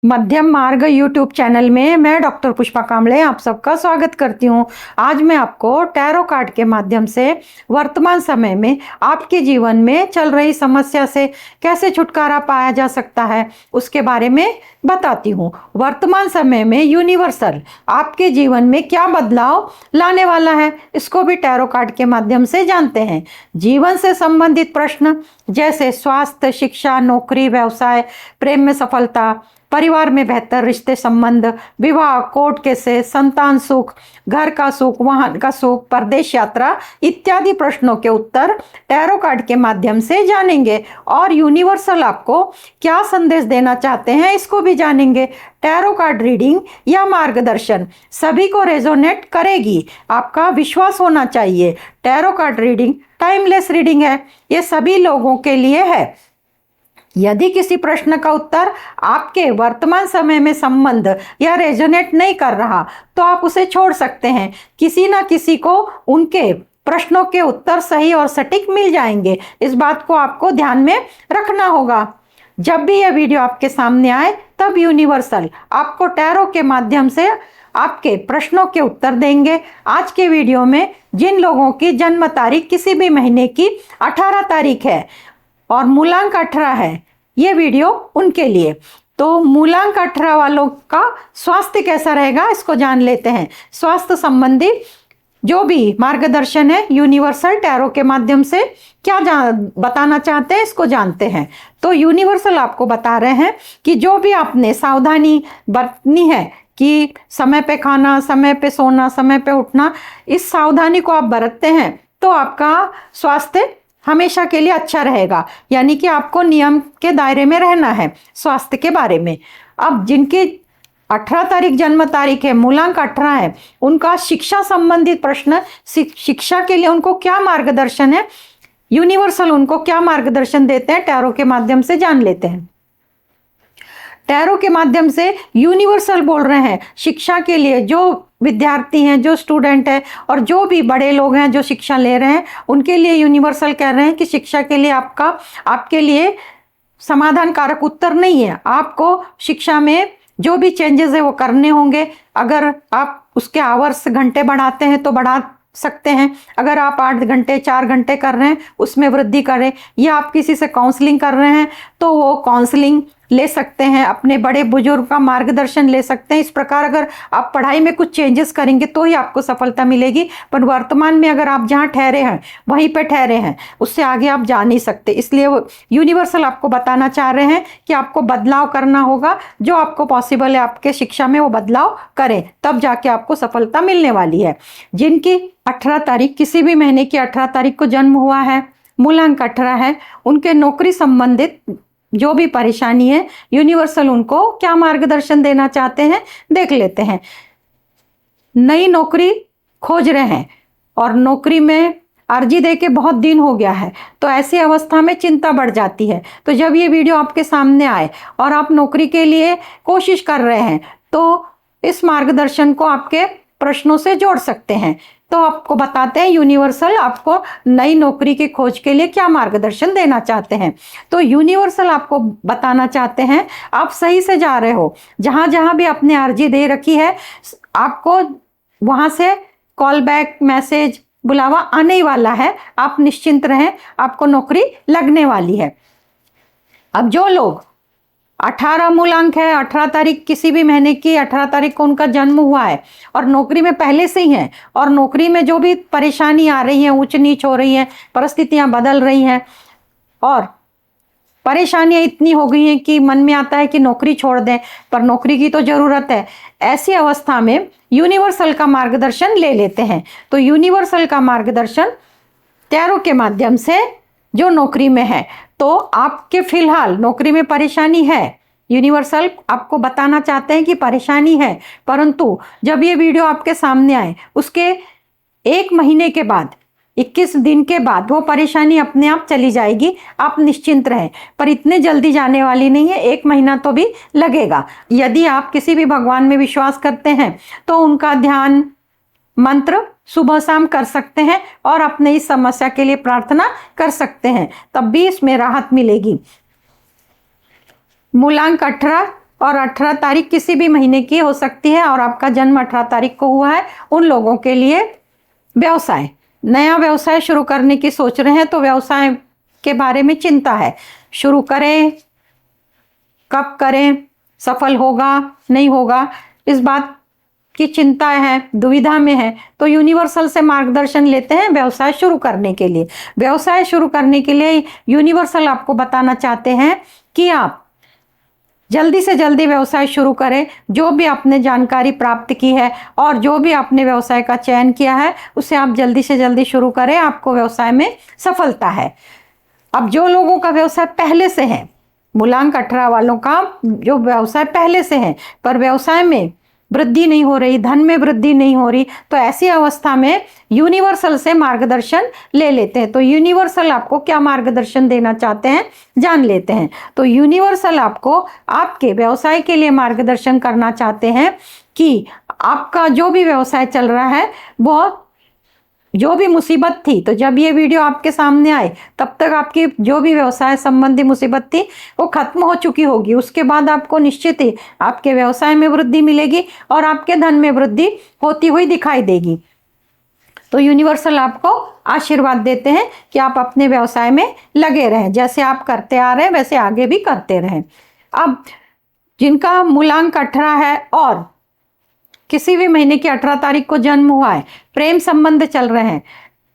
मध्यम मार्ग YouTube channel में मैं डॉक्टर पुष्पा कांबळे आप सबका स्वागत करती हूँ। आज मैं आपको टैरो कार्ड के माध्यम से वर्तमान समय में आपके जीवन में चल रही समस्या से कैसे छुटकारा पाया जा सकता है उसके बारे में बताती हूँ। वर्तमान समय में यूनिवर्सल आपके जीवन में क्या बदलाव लाने वाला है इसको भी टैरो कार्ड के माध्यम से जानते हैं। जीवन से संबंधित प्रश्न जैसे स्वास्थ्य, शिक्षा, नौकरी, व्यवसाय, प्रेम में सफलता, परिवार में बेहतर रिश्ते संबंध, विवाह, कोर्ट केसेस, संतान सुख, घर का सुख, वाहन का सुख, परदेश यात्रा इत्यादि प्रश्नों के उत्तर टैरो कार्ड के माध्यम से जानेंगे और यूनिवर्सल आपको क्या संदेश देना चाहते हैं इसको भी जानेंगे। टैरो कार्ड रीडिंग या मार्गदर्शन सभी को रेजोनेट करेगी, आपका विश्वास होना चाहिए। Tarot card reading timeless reading है, ये सभी लोगों के लिए है। यदि किसी प्रश्न का उत्तर आपके वर्तमान समय में संबंध या रेजोनेट नहीं कर रहा तो आप उसे छोड़ सकते हैं। किसी ना किसी को उनके प्रश्नों के उत्तर सही और सटीक मिल जाएंगे, इस बात को आपको ध्यान में रखना होगा। जब भी यह वीडियो आपके सामने आए तब यूनिवर्सल आपको टैरो के माध्यम से आपके प्रश्नों के उत्तर देंगे। आज के वीडियो में जिन लोगों की जन्म तारीख किसी भी महीने की 18 तारीख है और मूलांक 18 है, ये वीडियो उनके लिए। तो मूलांक 18 वालों का स्वास्थ्य कैसा रहेगा इसको जान लेते हैं। स्वास्थ्य संबंधी जो भी मार्गदर्शन है यूनिवर्सल टैरो के माध्यम से क्या बताना चाहते हैं इसको जानते हैं। तो यूनिवर्सल आपको बता रहे हैं कि जो भी आपने सावधानी बरतनी है कि समय पे खाना, समय पे सोना, समय पे उठना, इस सावधानी को आप बरतते हैं तो आपका स्वास्थ्य हमेशा के लिए अच्छा रहेगा। यानी कि आपको नियम के दायरे में रहना है स्वास्थ्य के बारे में। अब जिनकी 18 तारीख जन्म तारीख है, मूलांक 18 है, उनका शिक्षा संबंधित प्रश्न, शिक्षा के लिए उनको क्या मार्गदर्शन है, यूनिवर्सल उनको क्या मार्गदर्शन देते हैं टैरो के माध्यम से जान लेते हैं। टैरो के माध्यम से यूनिवर्सल बोल रहे हैं शिक्षा के लिए जो विद्यार्थी हैं, जो स्टूडेंट है और जो भी बड़े लोग हैं जो शिक्षा ले रहे हैं उनके लिए यूनिवर्सल कह रहे हैं कि शिक्षा के लिए आपके लिए समाधान कारक उत्तर नहीं है। आपको शिक्षा में जो भी चेंजेस है वो करने होंगे। अगर आप उसके आवर्स घंटे बढ़ाते हैं तो बढ़ा सकते हैं। अगर आप 8 घंटे 4 घंटे कर रहे हैं उसमें वृद्धि करें, या आप किसी से काउंसलिंग कर रहे हैं तो वो काउंसलिंग ले सकते हैं, अपने बड़े बुजुर्ग का मार्गदर्शन ले सकते हैं। इस प्रकार अगर आप पढ़ाई में कुछ चेंजेस करेंगे तो ही आपको सफलता मिलेगी। पर वर्तमान में अगर आप जहाँ ठहरे हैं वहीं पे ठहरे हैं, उससे आगे आप जा नहीं सकते। इसलिए वो यूनिवर्सल आपको बताना चाह रहे हैं कि आपको बदलाव करना होगा। जो आपको पॉसिबल है आपके शिक्षा में वो बदलाव करें, तब जाके आपको सफलता मिलने वाली है। जिनकी 18 तारीख किसी भी महीने की 18 तारीख को जन्म हुआ है, मूलांक 18 है, उनके नौकरी संबंधित जो भी परेशानी है यूनिवर्सल उनको क्या मार्गदर्शन देना चाहते हैं देख लेते हैं। नई नौकरी खोज रहे हैं और नौकरी में अर्जी दे के बहुत दिन हो गया है, तो ऐसी अवस्था में चिंता बढ़ जाती है। तो जब ये वीडियो आपके सामने आए और आप नौकरी के लिए कोशिश कर रहे हैं तो इस मार्गदर्शन को आपके प्रश्नों से जोड़ सकते हैं। तो आपको बताते हैं यूनिवर्सल आपको नई नौकरी की खोज के लिए क्या मार्गदर्शन देना चाहते हैं। तो यूनिवर्सल आपको बताना चाहते हैं आप सही से जा रहे हो। जहां जहां भी आपने अर्जी दे रखी है आपको वहां से कॉल बैक, मैसेज, बुलावा आने ही वाला है। आप निश्चिंत रहें, आपको नौकरी लगने वाली है। अब जो लोग 18 मूलांक है, 18 तारीख किसी भी महीने की 18 तारीख को उनका जन्म हुआ है और नौकरी में पहले से ही है और नौकरी में जो भी परेशानी आ रही है, ऊंच नीच हो रही है, परिस्थितियां बदल रही हैं और परेशानियां इतनी हो गई हैं कि मन में आता है कि नौकरी छोड़ दें, पर नौकरी की तो ज़रूरत है। ऐसी अवस्था में यूनिवर्सल का मार्गदर्शन ले लेते हैं। तो यूनिवर्सल का मार्गदर्शन टैरो के माध्यम से जो नौकरी में है, तो आपके फिलहाल नौकरी में परेशानी है, यूनिवर्सल आपको बताना चाहते हैं कि परेशानी है, परंतु जब ये वीडियो आपके सामने आए उसके 1 महीने के बाद, 21 दिन के बाद वो परेशानी अपने आप चली जाएगी। आप निश्चिंत रहें, पर इतने जल्दी जाने वाली नहीं है, 1 महीना तो भी लगेगा। यदि आप किसी भी भगवान में विश्वास करते हैं तो उनका ध्यान, मंत्र सुबह शाम कर सकते हैं और अपने इस समस्या के लिए प्रार्थना कर सकते हैं, तब भी इसमें राहत मिलेगी। मूलांक 18 और 18 तारीख किसी भी महीने की हो सकती है और आपका जन्म 18 तारीख को हुआ है, उन लोगों के लिए व्यवसाय, नया व्यवसाय शुरू करने की सोच रहे हैं तो व्यवसाय के बारे में चिंता है। शुरू करें, कब करें, सफल होगा नहीं होगा, इस बात की चिंता है, दुविधा में है, तो यूनिवर्सल से मार्गदर्शन लेते हैं व्यवसाय शुरू करने के लिए। व्यवसाय शुरू करने के लिए यूनिवर्सल आपको बताना चाहते हैं कि आप जल्दी से जल्दी व्यवसाय शुरू करें। जो भी आपने जानकारी प्राप्त की है और जो भी आपने व्यवसाय का चयन किया है उसे आप जल्दी से जल्दी शुरू करें, आपको व्यवसाय में सफलता है। अब जो लोगों का व्यवसाय पहले से है, मूलांक 18 वालों का जो व्यवसाय पहले से है पर व्यवसाय में वृद्धि नहीं हो रही, धन में वृद्धि नहीं हो रही, तो ऐसी अवस्था में यूनिवर्सल से मार्गदर्शन ले लेते हैं। तो यूनिवर्सल आपको क्या मार्गदर्शन देना चाहते हैं जान लेते हैं। तो यूनिवर्सल आपको आपके व्यवसाय के लिए मार्गदर्शन करना चाहते हैं कि आपका जो भी व्यवसाय चल रहा है वो जो भी मुसीबत थी, तो जब ये वीडियो आपके सामने आए तब तक आपकी जो भी व्यवसाय संबंधी मुसीबत थी वो खत्म हो चुकी होगी। उसके बाद आपको निश्चित ही आपके व्यवसाय में वृद्धि मिलेगी और आपके धन में वृद्धि होती हुई दिखाई देगी। तो यूनिवर्सल आपको आशीर्वाद देते हैं कि आप अपने व्यवसाय में लगे रहें, जैसे आप करते आ रहे हैं वैसे आगे भी करते रहें। अब जिनका मूलांक 18 है और किसी भी महीने की 18 तारीख को जन्म हुआ है, प्रेम संबंध चल रहे हैं,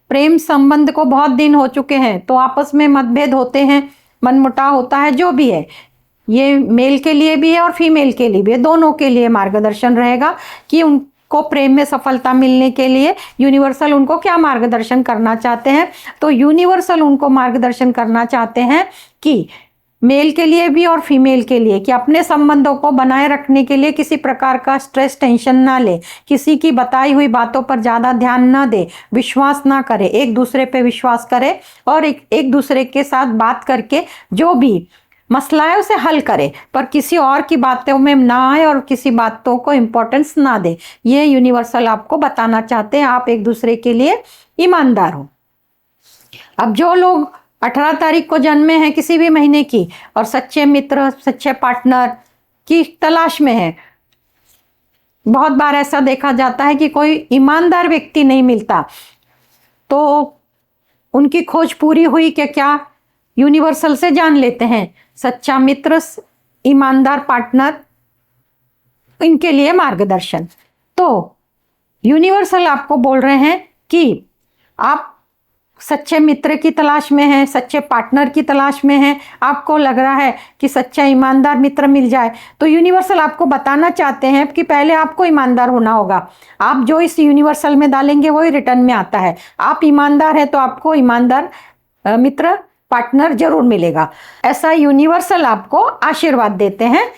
प्रेम संबंध को बहुत दिन हो चुके हैं, तो आपस में मतभेद होते हैं, मनमुटाव होता है, जो भी है, ये मेल के लिए भी है और फीमेल के लिए भी है, दोनों के लिए मार्गदर्शन रहेगा कि उनको प्रेम में सफलता मिलने के लिए यूनिवर्सल उनको क्या मार्गदर्शन करना चाहते हैं। तो यूनिवर्सल उनको मार्गदर्शन करना चाहते हैं कि मेल के लिए भी और फीमेल के लिए कि अपने संबंधों को बनाए रखने के लिए किसी प्रकार का स्ट्रेस टेंशन ना ले, किसी की बताई हुई बातों पर ज़्यादा ध्यान ना दे, विश्वास ना करे, एक दूसरे पे विश्वास करे और एक दूसरे के साथ बात करके जो भी मसला है उसे हल करे, पर किसी और की बातों में ना आए और किसी बातों को इम्पोर्टेंस ना दे। ये यूनिवर्सल आपको बताना चाहते हैं, आप एक दूसरे के लिए ईमानदार हो। अब जो लोग 18 तारीख को जन्मे हैं किसी भी महीने की और सच्चे मित्र, सच्चे पार्टनर की तलाश में है, बहुत बार ऐसा देखा जाता है कि कोई ईमानदार व्यक्ति नहीं मिलता, तो उनकी खोज पूरी हुई कि क्या यूनिवर्सल से जान लेते हैं। सच्चा मित्र, ईमानदार पार्टनर, इनके लिए मार्गदर्शन। तो यूनिवर्सल आपको बोल रहे हैं कि आप सच्चे मित्र की तलाश में हैं, सच्चे पार्टनर की तलाश में हैं, आपको लग रहा है कि सच्चा ईमानदार मित्र मिल जाए, तो यूनिवर्सल आपको बताना चाहते हैं कि पहले आपको ईमानदार होना होगा। आप जो इस यूनिवर्सल में डालेंगे वही रिटर्न में आता है। आप ईमानदार हैं तो आपको ईमानदार मित्र, पार्टनर जरूर मिलेगा। ऐसा यूनिवर्सल आपको आशीर्वाद देते हैं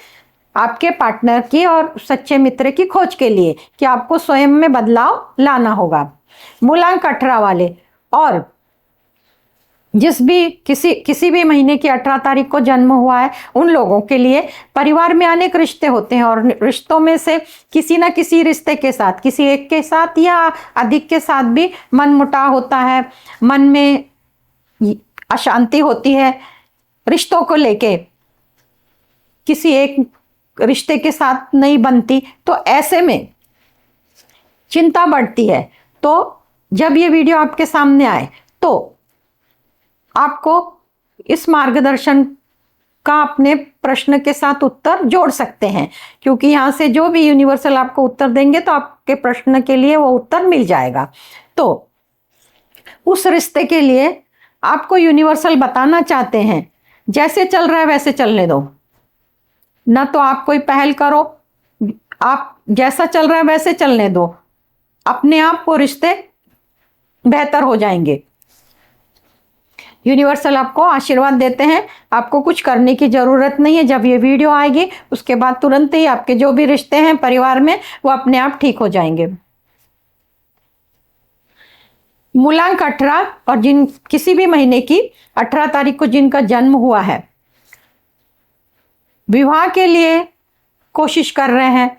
आपके पार्टनर की और सच्चे मित्र की खोज के लिए कि आपको स्वयं में बदलाव लाना होगा। मूलांक 18 वाले और जिस भी किसी भी महीने की 18 तारीख को जन्म हुआ है उन लोगों के लिए परिवार में अनेक रिश्ते होते हैं और रिश्तों में से किसी ना किसी रिश्ते के साथ, किसी एक के साथ या अधिक के साथ भी मनमुटाव होता है, मन में अशांति होती है, रिश्तों को लेके किसी एक रिश्ते के साथ नहीं बनती, तो ऐसे में चिंता बढ़ती है। तो जब ये वीडियो आपके सामने आए तो आपको इस मार्गदर्शन का अपने प्रश्न के साथ उत्तर जोड़ सकते हैं, क्योंकि यहाँ से जो भी यूनिवर्सल आपको उत्तर देंगे तो आपके प्रश्न के लिए वो उत्तर मिल जाएगा। तो उस रिश्ते के लिए आपको यूनिवर्सल बताना चाहते हैं जैसे चल रहा है वैसे चलने दो, ना तो आप कोई पहल करो, आप जैसा चल रहा है वैसे चलने दो, अपने आप वो रिश्ते बेहतर हो जाएंगे। यूनिवर्सल आपको आशीर्वाद देते हैं, आपको कुछ करने की ज़रूरत नहीं है। जब ये वीडियो आएगी उसके बाद तुरंत ही आपके जो भी रिश्ते हैं परिवार में वो अपने आप ठीक हो जाएंगे। मूलांक 18 और जिन किसी भी महीने की 18 तारीख को जिनका जन्म हुआ है, विवाह के लिए कोशिश कर रहे हैं,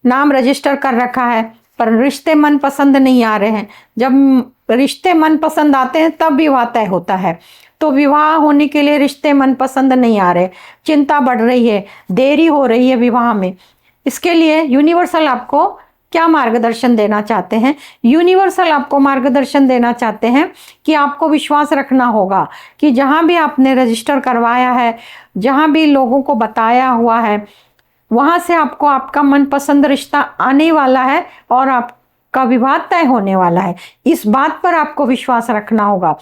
नाम रजिस्टर कर रखा है, पर रिश्ते मन पसंद नहीं आ रहे हैं। जब रिश्ते मन पसंद आते हैं तब विवाह तय होता है। तो विवाह होने के लिए रिश्ते मनपसंद नहीं आ रहे, चिंता बढ़ रही है, देरी हो रही है विवाह में, इसके लिए यूनिवर्सल आपको क्या मार्गदर्शन देना चाहते हैं? यूनिवर्सल आपको मार्गदर्शन देना चाहते हैं कि आपको विश्वास रखना होगा कि जहां भी आपने रजिस्टर करवाया है, जहां भी लोगों को बताया हुआ है, वहां से आपको आपका मनपसंद रिश्ता आने वाला है और आपका विवाह तय होने वाला है। इस बात पर आपको विश्वास रखना होगा।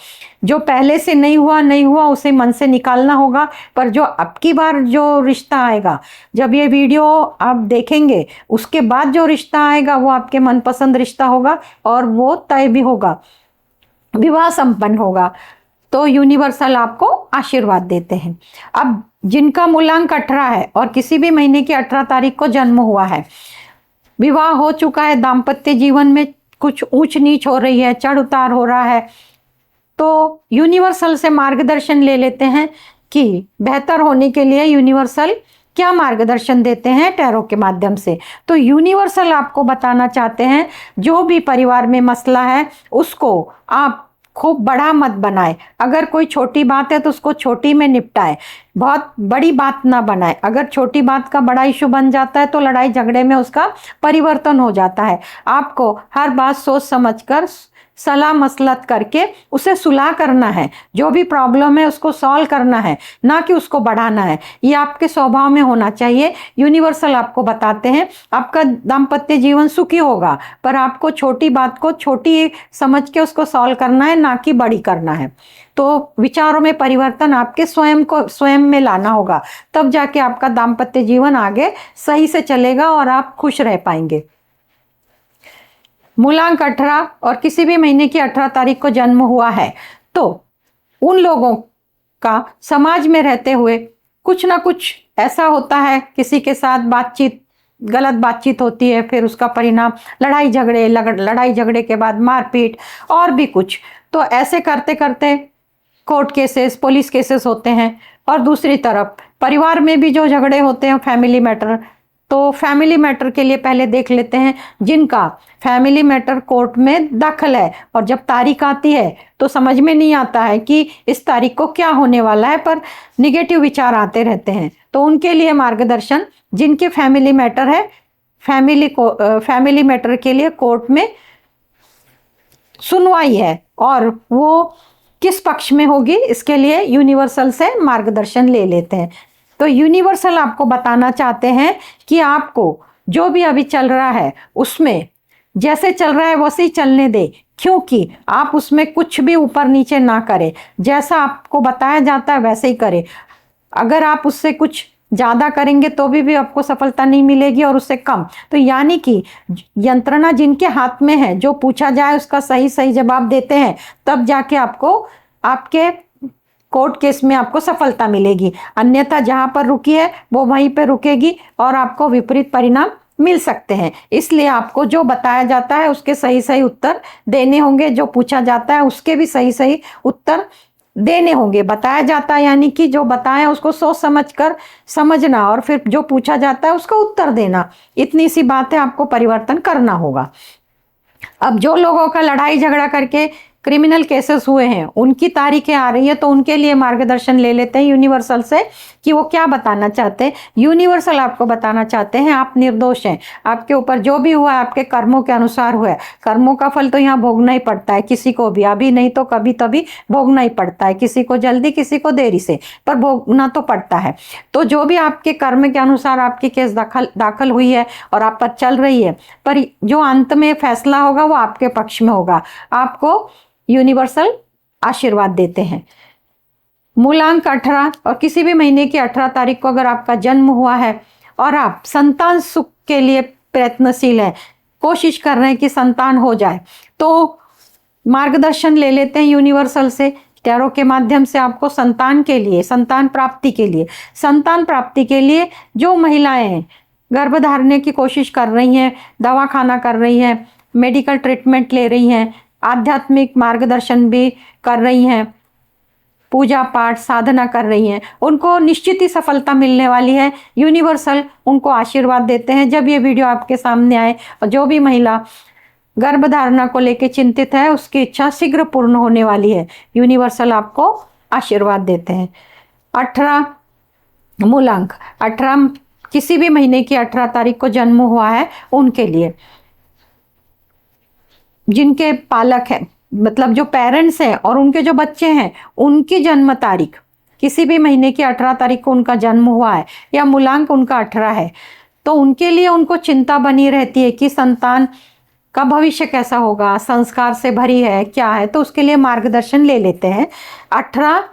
जो पहले से नहीं हुआ उसे मन से निकालना होगा। पर जो अब की बार जो रिश्ता आएगा, जब ये वीडियो आप देखेंगे उसके बाद जो रिश्ता आएगा वो आपके मनपसंद रिश्ता होगा और वो तय भी होगा, विवाह संपन्न होगा। तो यूनिवर्सल आपको आशीर्वाद देते हैं। अब जिनका मूलांक 18 है और किसी भी महीने की 18 तारीख को जन्म हुआ है, विवाह हो चुका है, दाम्पत्य जीवन में कुछ ऊंच नीच हो रही है, चढ़ उतार हो रहा है, तो यूनिवर्सल से मार्गदर्शन ले लेते हैं कि बेहतर होने के लिए यूनिवर्सल क्या मार्गदर्शन देते हैं टैरो के माध्यम से। तो यूनिवर्सल आपको बताना चाहते हैं जो भी परिवार में मसला है उसको आप खूब बड़ा मत बनाए। अगर कोई छोटी बात है तो उसको छोटी में निपटाए, बहुत बड़ी बात ना बनाए। अगर छोटी बात का बड़ा इशू बन जाता है तो लड़ाई झगड़े में उसका परिवर्तन हो जाता है। आपको हर बात सोच समझकर सलाह मसलत करके उसे सुलह करना है। जो भी प्रॉब्लम है उसको सॉल्व करना है, ना कि उसको बढ़ाना है। ये आपके स्वभाव में होना चाहिए। यूनिवर्सल आपको बताते हैं आपका दाम्पत्य जीवन सुखी होगा, पर आपको छोटी बात को छोटी समझ के उसको सॉल्व करना है, ना कि बड़ी करना है। तो विचारों में परिवर्तन आपके स्वयं में लाना होगा, तब जाके आपका दाम्पत्य जीवन आगे सही से चलेगा और आप खुश रह पाएंगे। मूलांक 18 और किसी भी महीने की 18 तारीख को जन्म हुआ है तो उन लोगों का समाज में रहते हुए कुछ ना कुछ ऐसा होता है, किसी के साथ गलत बातचीत होती है, फिर उसका परिणाम लड़ाई झगड़े के बाद मारपीट और भी कुछ। तो ऐसे करते करते कोर्ट केसेस, पुलिस केसेस होते हैं। और दूसरी तरफ परिवार में भी जो झगड़े होते हैं फैमिली मैटर, तो फैमिली मैटर के लिए पहले देख लेते हैं जिनका फैमिली मैटर कोर्ट में दाखिल है और जब तारीख आती है तो समझ में नहीं आता है कि इस तारीख को क्या होने वाला है, पर निगेटिव विचार आते रहते हैं। तो उनके लिए मार्गदर्शन, जिनके फैमिली मैटर है, फैमिली मैटर के लिए कोर्ट में सुनवाई है और वो किस पक्ष में होगी, इसके लिए यूनिवर्सल से मार्गदर्शन ले लेते हैं। तो यूनिवर्सल आपको बताना चाहते हैं कि आपको जो भी अभी चल रहा है उसमें जैसे चल रहा है वैसे ही चलने दे, क्योंकि आप उसमें कुछ भी ऊपर नीचे ना करें। जैसा आपको बताया जाता है वैसे ही करें। अगर आप उससे कुछ ज़्यादा करेंगे तो भी आपको सफलता नहीं मिलेगी और उससे कम। तो यानी कि यंत्रणा जिनके हाथ में है, जो पूछा जाए उसका सही सही जवाब देते हैं, तब जाके आपको आपके कोर्ट केस में आपको सफलता मिलेगी। अन्यथा जहां पर रुकी है वो वहीं पर रुकेगी और आपको विपरीत परिणाम मिल सकते हैं। इसलिए आपको जो बताया जाता है उसके सही सही उत्तर देने होंगे, जो पूछा जाता है उसके भी सही सही उत्तर देने होंगे। बताया जाता है यानी कि जो बताया उसको सोच समझ कर समझना और फिर जो पूछा जाता है उसका उत्तर देना। इतनी सी बात है, आपको परिवर्तन करना होगा। अब जो लोगों का लड़ाई झगड़ा करके क्रिमिनल केसेस हुए हैं उनकी तारीखें आ रही है, तो उनके लिए मार्गदर्शन ले लेते हैं यूनिवर्सल से कि वो क्या बताना चाहते हैं। यूनिवर्सल आपको बताना चाहते हैं आप निर्दोष हैं, आपके ऊपर जो भी हुआ है आपके कर्मों के अनुसार हुआ है। कर्मों का फल तो यहाँ भोगना ही पड़ता है किसी को भी, अभी नहीं तो कभी तभी भोगना ही पड़ता है, किसी को जल्दी किसी को देरी से, पर भोगना तो पड़ता है। तो जो भी आपके कर्म के अनुसार आपकी केस दाखिल हुई है और आप पर चल रही है, पर जो अंत में फैसला होगा वो आपके पक्ष में होगा। आपको यूनिवर्सल आशीर्वाद देते हैं। मूलांक 18 और किसी भी महीने की 18 तारीख को अगर आपका जन्म हुआ है और आप संतान सुख के लिए प्रयत्नशील हैं, कोशिश कर रहे हैं कि संतान हो जाए, तो मार्गदर्शन ले लेते हैं यूनिवर्सल से। टैरो के माध्यम से आपको संतान प्राप्ति के लिए जो महिलाएं हैं गर्भ धारने की कोशिश कर रही हैं, दवा खाना कर रही हैं, मेडिकल ट्रीटमेंट ले रही हैं, आध्यात्मिक मार्गदर्शन भी कर रही हैं, पूजा पाठ साधना कर रही हैं, उनको निश्चित ही सफलता मिलने वाली है। यूनिवर्सल उनको आशीर्वाद देते हैं जब ये वीडियो आपके सामने आए। और जो भी महिला गर्भधारणा को लेकर चिंतित है उसकी इच्छा शीघ्र पूर्ण होने वाली है। यूनिवर्सल आपको आशीर्वाद देते हैं। 18 मूलांक, 18 किसी भी महीने की 18 तारीख को जन्म हुआ है उनके लिए, जिनके पालक हैं, मतलब जो पेरेंट्स हैं और उनके जो बच्चे हैं, उनकी जन्म तारीख किसी भी महीने की 18 तारीख को उनका जन्म हुआ है या मूलांक उनका 18 है, तो उनके लिए उनको चिंता बनी रहती है कि संतान का भविष्य कैसा होगा, संस्कार से भरी है क्या है, तो उसके लिए मार्गदर्शन ले लेते हैं। 18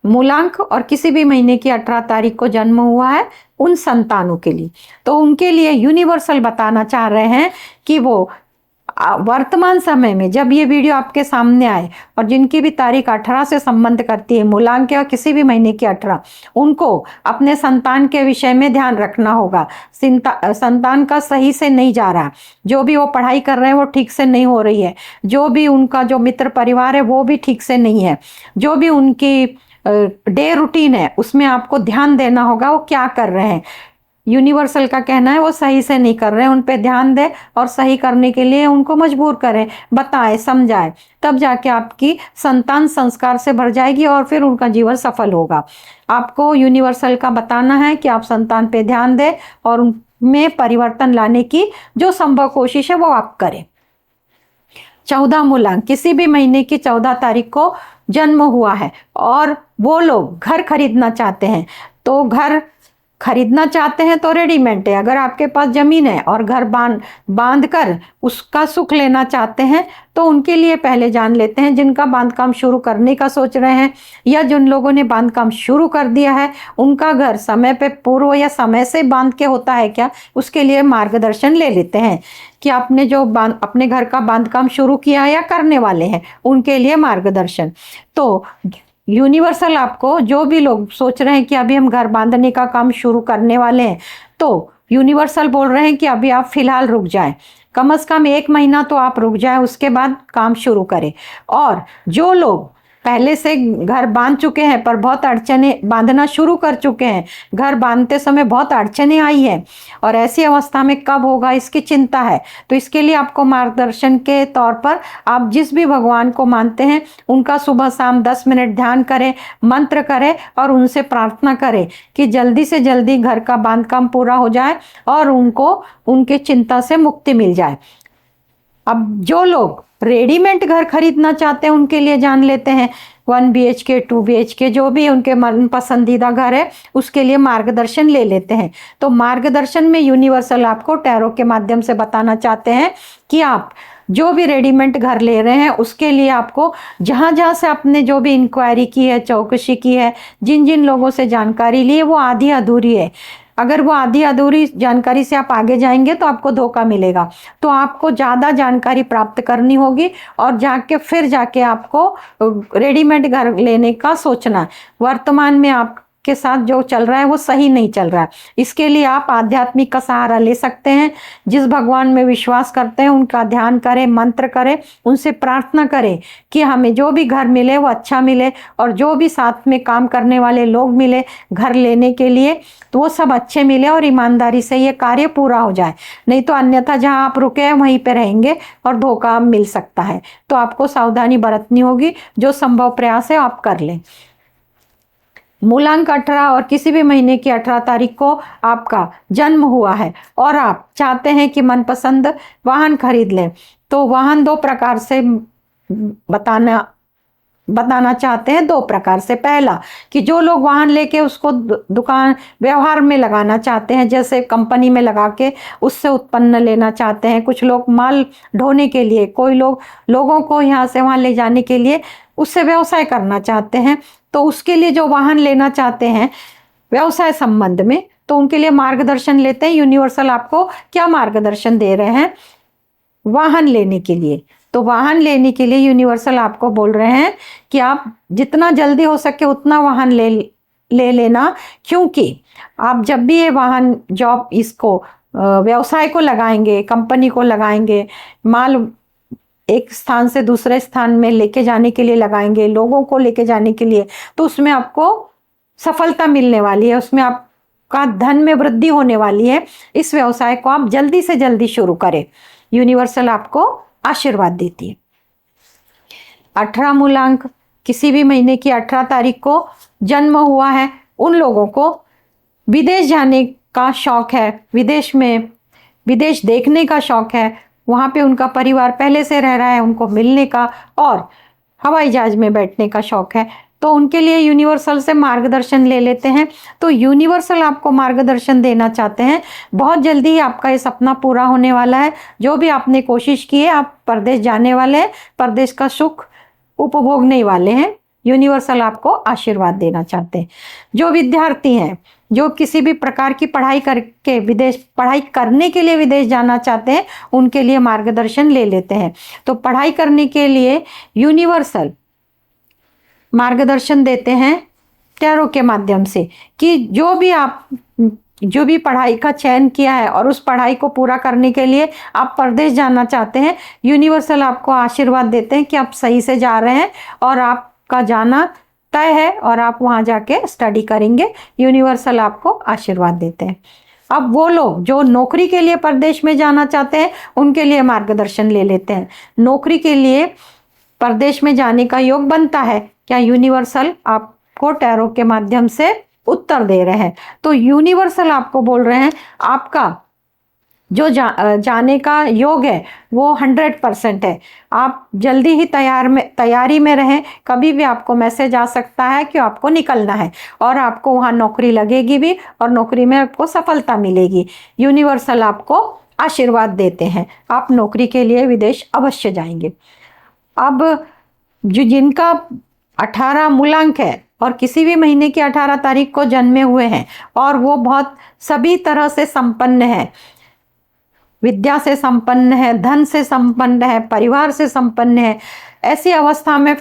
मूलांक और किसी भी महीने की 18 तारीख को जन्म हुआ है उन संतानों के लिए, तो उनके लिए यूनिवर्सल बताना चाह रहे हैं कि वो वर्तमान समय में जब ये वीडियो आपके सामने आए और जिनकी भी तारीख 18 से संबंध करती है, मूलांक या किसी भी महीने की 18, उनको अपने संतान के विषय में ध्यान रखना होगा। संतान का सही से नहीं जा रहा, जो भी वो पढ़ाई कर रहे हैं वो ठीक से नहीं हो रही है, जो भी उनका जो मित्र परिवार है वो भी ठीक से नहीं है, जो भी उनकी डे रूटीन है उसमें आपको ध्यान देना होगा वो क्या कर रहे हैं। यूनिवर्सल का कहना है वो सही से नहीं कर रहे हैं, उन पे ध्यान दें और सही करने के लिए उनको मजबूर करें, बताएं, समझाएं, तब जाके आपकी संतान संस्कार से भर जाएगी और फिर उनका जीवन सफल होगा। आपको यूनिवर्सल का बताना है कि आप संतान पे ध्यान दें और उनमें परिवर्तन लाने की जो संभव कोशिश है वो आप करें। 14 मूलांक, किसी भी महीने की 14 तारीख को जन्म हुआ है और वो लोग घर खरीदना चाहते हैं, तो घर खरीदना चाहते हैं तो रेडीमेड है, अगर आपके पास जमीन है और घर बांध कर उसका सुख लेना चाहते हैं तो उनके लिए पहले जान लेते हैं। जिनका बांधकाम शुरू करने का सोच रहे हैं या जिन लोगों ने बांधकाम शुरू कर दिया है, उनका घर समय पे पूर्व या समय से बांध के होता है क्या, उसके लिए मार्गदर्शन ले लेते हैं कि आपने जो अपने घर का बांधकाम शुरू किया या करने वाले हैं उनके लिए मार्गदर्शन। तो यूनिवर्सल आपको, जो भी लोग सोच रहे हैं कि अभी हम घर बांधने का काम शुरू करने वाले हैं, तो यूनिवर्सल बोल रहे हैं कि अभी आप फिलहाल रुक जाएं, कम से कम 1 महीना तो आप रुक जाएं, उसके बाद काम शुरू करें। और जो लोग पहले से घर बांध चुके हैं पर बहुत अड़चने, बांधना शुरू कर चुके हैं, घर बांधते समय बहुत अड़चने आई है और ऐसी अवस्था में कब होगा इसकी चिंता है, तो इसके लिए आपको मार्गदर्शन के तौर पर आप जिस भी भगवान को मानते हैं उनका सुबह शाम 10 मिनट ध्यान करें, मंत्र करें और उनसे प्रार्थना करें कि जल्दी से जल्दी घर का बांधकाम पूरा हो जाए और उनको उनके चिंता से मुक्ति मिल जाए। अब जो लोग रेडीमेड घर खरीदना चाहते हैं उनके लिए जान लेते हैं 1 BHK 2 BHK जो भी उनके मन पसंदीदा घर है उसके लिए मार्गदर्शन ले लेते हैं। तो मार्गदर्शन में यूनिवर्सल आपको टैरो के माध्यम से बताना चाहते हैं कि आप जो भी रेडीमेड घर ले रहे हैं उसके लिए आपको जहाँ जहाँ से आपने जो भी इंक्वायरी की है, चौकसी की है, जिन जिन लोगों से जानकारी ली है वो आधी अधूरी है। अगर वो आधी अधूरी जानकारी से आप आगे जाएंगे तो आपको धोखा मिलेगा, तो आपको ज़्यादा जानकारी प्राप्त करनी होगी और जाके फिर जाके आपको रेडीमेड घर लेने का सोचना है। वर्तमान में आप के साथ जो चल रहा है वो सही नहीं चल रहा है, इसके लिए आप आध्यात्मिक का सहारा ले सकते हैं। जिस भगवान में विश्वास करते हैं उनका ध्यान करें, मंत्र करें, उनसे प्रार्थना करें कि हमें जो भी घर मिले वो अच्छा मिले और जो भी साथ में काम करने वाले लोग मिले घर लेने के लिए तो वो सब अच्छे मिले और ईमानदारी से ये कार्य पूरा हो जाए, नहीं तो अन्यथा जहाँ आप रुके हैं वहीं पे रहेंगे और धोखा मिल सकता है। तो आपको सावधानी बरतनी होगी, जो संभव प्रयास है आप कर लें। मूलांक 18 और किसी भी महीने की 18 तारीख को आपका जन्म हुआ है और आप चाहते हैं कि मनपसंद वाहन खरीद लें, तो वाहन 2 प्रकार से बताना चाहते हैं, 2 प्रकार से। पहला कि जो लोग वाहन लेके उसको दुकान व्यवहार में लगाना चाहते हैं, जैसे कंपनी में लगा के उससे उत्पन्न लेना चाहते हैं, कुछ लोग माल ढोने के लिए, कोई लोग लोगों को यहाँ से वहाँ ले जाने के लिए उससे व्यवसाय करना चाहते हैं, तो उसके लिए जो वाहन लेना चाहते हैं व्यवसाय संबंध में, तो उनके लिए मार्गदर्शन लेते हैं। यूनिवर्सल आपको क्या मार्गदर्शन दे रहे हैं वाहन लेने के लिए? तो वाहन लेने के लिए यूनिवर्सल आपको बोल रहे हैं कि आप जितना जल्दी हो सके उतना वाहन ले लेना, क्योंकि आप जब भी ये वाहन जॉब इसको व्यवसाय को लगाएंगे, कंपनी को लगाएंगे, माल एक स्थान से दूसरे स्थान में लेके जाने के लिए लगाएंगे, लोगों को लेके जाने के लिए, तो उसमें आपको सफलता मिलने वाली है, उसमें आपका धन में वृद्धि होने वाली है। इस व्यवसाय को आप जल्दी से जल्दी शुरू करें, यूनिवर्सल आपको आशीर्वाद देती है। 18 मूलांक किसी भी महीने की 18 तारीख को जन्म हुआ है, उन लोगों को विदेश जाने का शौक है, विदेश देखने का शौक है, वहाँ पे उनका परिवार पहले से रह रहा है, उनको मिलने का, और हवाई जहाज में बैठने का शौक है, तो उनके लिए यूनिवर्सल से मार्गदर्शन ले लेते हैं। तो यूनिवर्सल आपको मार्गदर्शन देना चाहते हैं। बहुत जल्दी ही आपका ये सपना पूरा होने वाला है। जो भी आपने कोशिश की है, आप परदेश जाने वाले हैं, परदेश का सुख उपभोगने वाले हैं। यूनिवर्सल आपको आशीर्वाद देना चाहते हैं। जो विद्यार्थी हैं, जो किसी भी प्रकार की पढ़ाई करके पढ़ाई करने के लिए विदेश जाना चाहते हैं, उनके लिए मार्गदर्शन ले लेते हैं। तो पढ़ाई करने के लिए यूनिवर्सल मार्गदर्शन देते हैं टैरो के माध्यम से, कि जो भी पढ़ाई का चयन किया है और उस पढ़ाई को पूरा करने के लिए आप परदेश जाना चाहते हैं, यूनिवर्सल आपको आशीर्वाद देते हैं कि आप सही से जा रहे हैं और आपका जाना तय है और आप वहाँ जाके स्टडी करेंगे। यूनिवर्सल आपको आशीर्वाद देते हैं। अब वो लोग जो नौकरी के लिए परदेश में जाना चाहते हैं, उनके लिए मार्गदर्शन ले लेते हैं। नौकरी के लिए परदेश में जाने का योग बनता है क्या? यूनिवर्सल आपको टैरो के माध्यम से उत्तर दे रहे हैं। तो यूनिवर्सल आपको बोल रहे हैं आपका जो जाने का योग है वो 100% है। आप जल्दी ही तैयारी में रहें। कभी भी आपको मैसेज आ सकता है कि आपको निकलना है और आपको वहाँ नौकरी लगेगी भी और नौकरी में आपको सफलता मिलेगी। यूनिवर्सल आपको आशीर्वाद देते हैं, आप नौकरी के लिए विदेश अवश्य जाएंगे। अब जिनका 18 मूलांक है और किसी भी महीने की 18 तारीख को जन्मे हुए हैं और वो बहुत सभी तरह से संपन्न है, विद्या से संपन्न है, धन से संपन्न है, परिवार से संपन्न है, ऐसी अवस्था में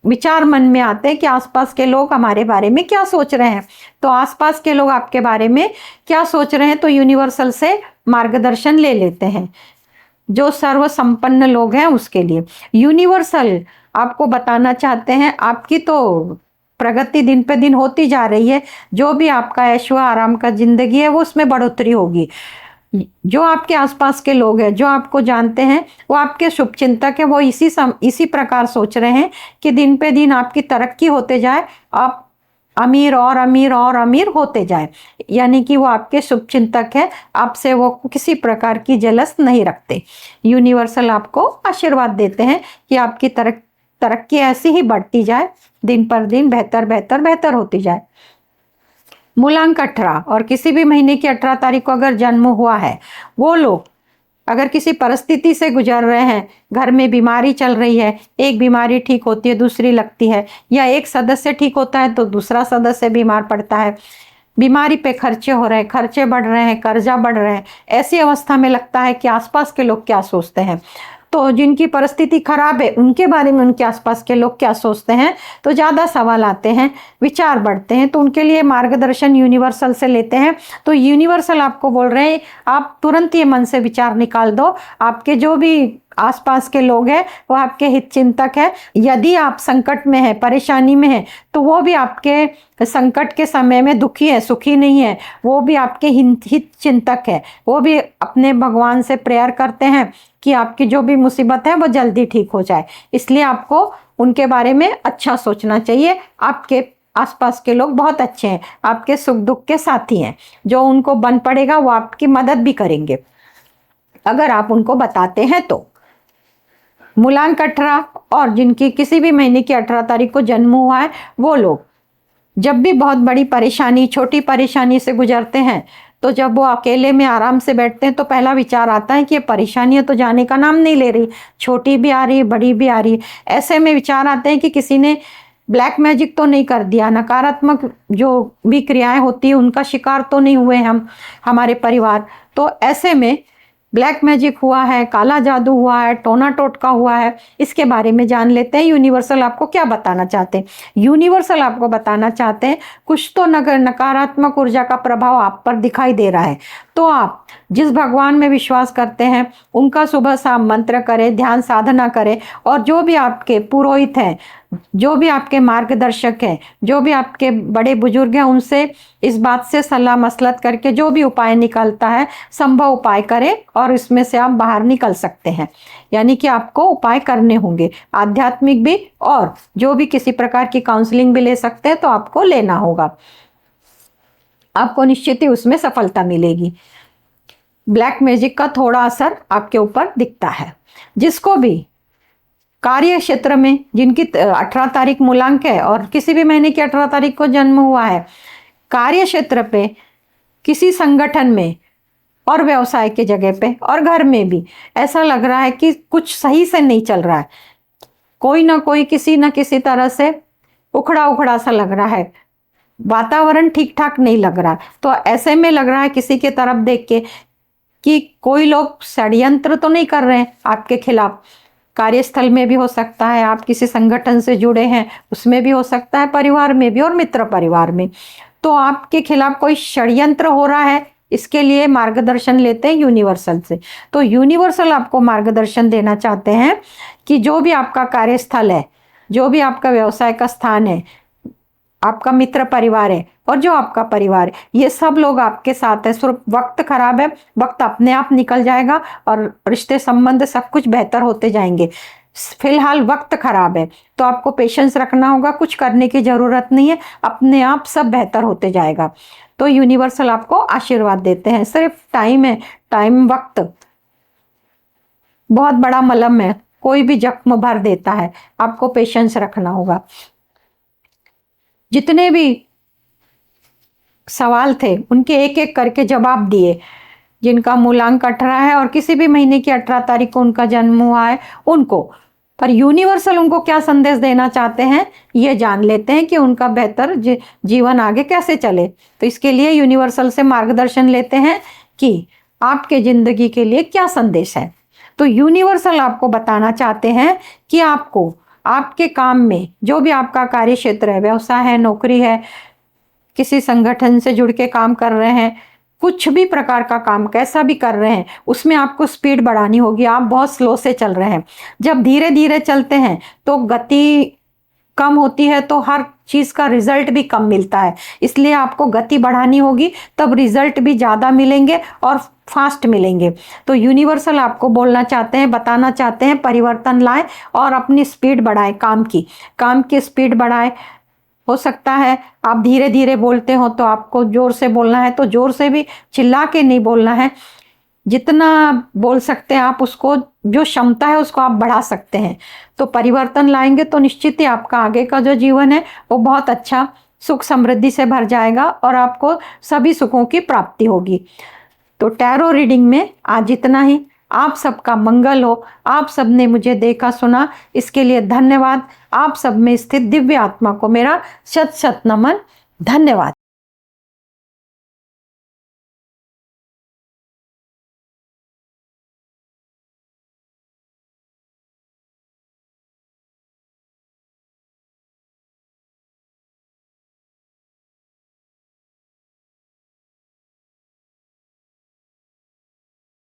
विचार मन में आते हैं कि आसपास के लोग हमारे बारे में क्या सोच रहे हैं। तो आसपास के लोग आपके बारे में क्या सोच रहे हैं, तो यूनिवर्सल से मार्गदर्शन ले लेते हैं। जो सर्व संपन्न लोग हैं उसके लिए यूनिवर्सल आपको बताना चाहते हैं आपकी तो प्रगति दिन पे दिन होती जा रही है। जो भी आपका ऐशो आराम का जिंदगी है वो उसमें बढ़ोतरी होगी। जो आपके आसपास के लोग हैं, जो आपको जानते हैं, वो आपके शुभ चिंतक है, वो इसी प्रकार सोच रहे हैं कि दिन पे दिन आपकी तरक्की होते जाए, आप अमीर और अमीर और अमीर होते जाए। यानी कि वो आपके शुभ चिंतक है, आपसे वो किसी प्रकार की जलस नहीं रखते। यूनिवर्सल आपको आशीर्वाद देते हैं कि आपकी तरक्की ऐसी ही बढ़ती जाए, दिन पर दिन बेहतर बेहतर बेहतर होती जाए। मूलांक 18 और किसी भी महीने की 18 तारीख को अगर जन्म हुआ है, वो लोग अगर किसी परिस्थिति से गुजर रहे हैं, घर में बीमारी चल रही है, एक बीमारी ठीक होती है दूसरी लगती है, या एक सदस्य ठीक होता है तो दूसरा सदस्य बीमार पड़ता है, बीमारी पे खर्चे हो रहे हैं, खर्चे बढ़ रहे हैं, कर्जा बढ़ रहे हैं, ऐसी अवस्था में लगता है कि आसपास के लोग क्या सोचते हैं। तो जिनकी परिस्थिति खराब है उनके बारे में उनके आसपास के लोग क्या सोचते हैं, तो ज़्यादा सवाल आते हैं, विचार बढ़ते हैं। तो उनके लिए मार्गदर्शन यूनिवर्सल से लेते हैं। तो यूनिवर्सल आपको बोल रहे हैं आप तुरंत ये मन से विचार निकाल दो, आपके जो भी आसपास के लोग हैं वो आपके हित चिंतक है। यदि आप संकट में हैं, परेशानी में हैं, तो वो भी आपके संकट के समय में दुखी है, सुखी नहीं है, वो भी आपके हित चिंतक है। वो भी अपने भगवान से प्रेयर करते हैं कि आपकी जो भी मुसीबत है वो जल्दी ठीक हो जाए। इसलिए आपको उनके बारे में अच्छा सोचना चाहिए। आपके आसपास के लोग बहुत अच्छे हैं, आपके सुख दुख के साथी हैं। जो उनको बन पड़ेगा वो आपकी मदद भी करेंगे अगर आप उनको बताते हैं तो। मूलांक 18 और जिनकी किसी भी महीने की 18 तारीख को जन्म हुआ है, वो लोग जब भी बहुत बड़ी परेशानी, छोटी परेशानी से गुजरते हैं, तो जब वो अकेले में आराम से बैठते हैं तो पहला विचार आता है कि ये परेशानियां तो जाने का नाम नहीं ले रही, छोटी भी आ रही, बड़ी भी आ रही। ऐसे में विचार आते हैं कि किसी ने ब्लैक मैजिक तो नहीं कर दिया, नकारात्मक जो भी क्रियाएं होती है उनका शिकार तो नहीं हुए हमारे परिवार। तो ऐसे में ब्लैक मैजिक हुआ है, काला जादू हुआ है, टोना टोटका हुआ है, इसके बारे में जान लेते हैं। यूनिवर्सल आपको क्या बताना चाहते हैं। यूनिवर्सल आपको बताना चाहते हैं कुछ तो नकारात्मक ऊर्जा का प्रभाव आप पर दिखाई दे रहा है, तो आप जिस भगवान में विश्वास करते हैं उनका सुबह शाम मंत्र करें, ध्यान साधना करें, और जो भी आपके पुरोहित हैं, जो भी आपके मार्गदर्शक हैं, जो भी आपके बड़े बुजुर्ग हैं, उनसे इस बात से सलाह मसलत करके जो भी उपाय निकलता है संभव उपाय करें और इसमें से आप बाहर निकल सकते हैं। यानी कि आपको उपाय करने होंगे, आध्यात्मिक भी, और जो भी किसी प्रकार की काउंसलिंग भी ले सकते हैं तो आपको लेना होगा। आपको निश्चित ही उसमें सफलता मिलेगी। ब्लैक मैजिक का थोड़ा असर आपके ऊपर दिखता है। जिसको भी कार्य क्षेत्र में, जिनकी 18 तारीख मूलांक है और किसी भी महीने की 18 तारीख को जन्म हुआ है, कार्य क्षेत्र पे, किसी संगठन में और व्यवसाय की जगह पे और घर में भी ऐसा लग रहा है कि कुछ सही से नहीं चल रहा है, कोई ना कोई किसी न किसी तरह से उखड़ा उखड़ा सा लग रहा है, वातावरण ठीक ठाक नहीं लग रहा। तो ऐसे में लग रहा है किसी के तरफ देख के कि कोई लोग षड्यंत्र तो नहीं कर रहे हैं आपके खिलाफ। कार्यस्थल में भी हो सकता है, आप किसी संगठन से जुड़े हैं उसमें भी हो सकता है, परिवार में भी और मित्र परिवार में। तो आपके खिलाफ कोई षड्यंत्र हो रहा है, इसके लिए मार्गदर्शन लेते हैं यूनिवर्सल से। तो यूनिवर्सल आपको मार्गदर्शन देना चाहते हैं कि जो भी आपका कार्यस्थल है, जो भी आपका व्यवसाय का स्थान है, आपका मित्र परिवार है और जो आपका परिवार है, ये सब लोग आपके साथ है। सिर्फ वक्त खराब है, वक्त अपने आप निकल जाएगा और रिश्ते संबंध सब कुछ बेहतर होते जाएंगे। फिलहाल वक्त खराब है तो आपको पेशेंस रखना होगा, कुछ करने की जरूरत नहीं है, अपने आप सब बेहतर होते जाएगा। तो यूनिवर्सल आपको आशीर्वाद देते हैं। सिर्फ टाइम है, टाइम वक्त बहुत बड़ा मलहम है, कोई भी जख्म भर देता है, आपको पेशेंस रखना होगा। जितने भी सवाल थे उनके एक एक करके जवाब दिए। जिनका मूलांक 18 है और किसी भी महीने की 18 तारीख को उनका जन्म हुआ है उनको, पर यूनिवर्सल उनको क्या संदेश देना चाहते हैं ये जान लेते हैं कि उनका बेहतर जीवन आगे कैसे चले। तो इसके लिए यूनिवर्सल से मार्गदर्शन लेते हैं कि आपके जिंदगी के लिए क्या संदेश है। तो यूनिवर्सल आपको बताना चाहते हैं कि आपको आपके काम में, जो भी आपका कार्य क्षेत्र है, व्यवसाय है, नौकरी है, किसी संगठन से जुड़ के काम कर रहे हैं, कुछ भी प्रकार का काम कैसा भी कर रहे हैं, उसमें आपको स्पीड बढ़ानी होगी। आप बहुत स्लो से चल रहे हैं। जब धीरे धीरे चलते हैं तो गति कम होती है तो हर चीज़ का रिजल्ट भी कम मिलता है, इसलिए आपको गति बढ़ानी होगी, तब रिजल्ट भी ज़्यादा मिलेंगे और फास्ट मिलेंगे। तो यूनिवर्सल आपको बोलना चाहते हैं, बताना चाहते हैं, परिवर्तन लाएं और अपनी स्पीड बढ़ाएं, काम की स्पीड बढ़ाएं। हो सकता है आप धीरे धीरे बोलते हो तो आपको जोर से बोलना है तो जोर से भी, चिल्ला के नहीं बोलना है। जितना बोल सकते हैं आप, उसको जो क्षमता है उसको आप बढ़ा सकते हैं। तो परिवर्तन लाएंगे तो निश्चित ही आपका आगे का जो जीवन है वो बहुत अच्छा सुख समृद्धि से भर जाएगा और आपको सभी सुखों की प्राप्ति होगी। तो टैरो रीडिंग में आज इतना ही। आप सबका मंगल हो। आप सबने मुझे देखा सुना, इसके लिए धन्यवाद। आप सब में स्थित दिव्य आत्मा को मेरा शत शत नमन। धन्यवाद।